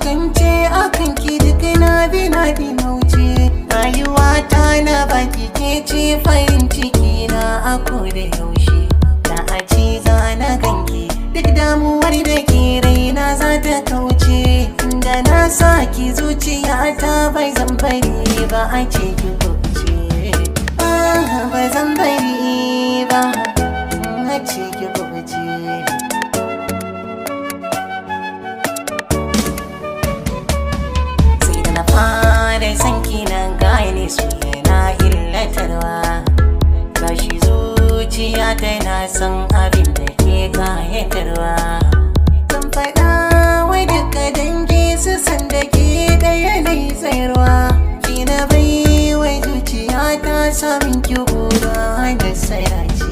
makance akan ki duk na bi na mauce. Rayuwa ta na baki ke ce farin ciki na a koda yaushe. Da a ce za na ganki duk damuwar da ke raina za ta kauce. Da na sa ki zuciya ta bai zan bari ba a ce ki kauce. Ba zan bari ba a ce ki kauce. Na fara sanki na gane su yana illatarwa. Gashi zuciya tana son abin da ke kayatarwa. Kan faɗa wai duka dangi su san da ke ɗaya ne tsayarwa. Ki na bai wai zuciya ta samun ki guda da sarace.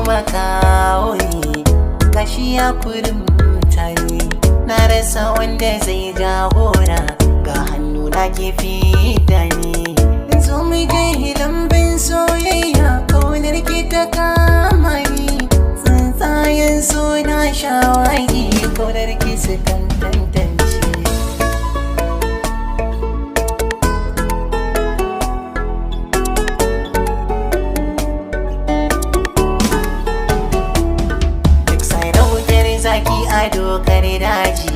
Makawo ne gashi ya kurin mutane. Na rasa wanda zai jagora ga hannu na gefe da ne. Zo mu je lambin soyayya kaunar ki ta kama ni. Tsuntsayen so na shawagi kaunar ki su kan tantance. Zaki a dokar daji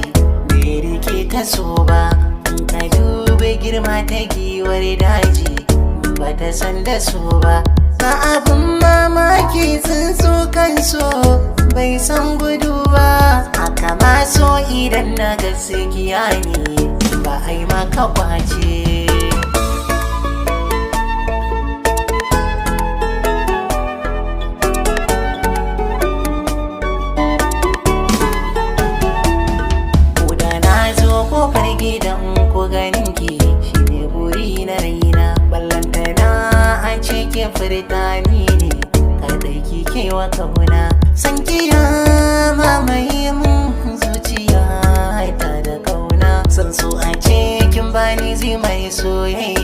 bai rike ta so ba. In ka duba girma ta giwar daji ba ta san da so ba. Ga abin mamaki tsuntsu kan so bai san gudu ba. Haka ma so idan na gaskiya ne ba ai maka kwace. Kofar gidan ku ganin ki shine buri na raina. Ballantana a cikin furtani ne kadai ki kewa kauna. San ki ya mamaye mun zuciya ta da kauna. San so a cikin bani zai mai soyayya.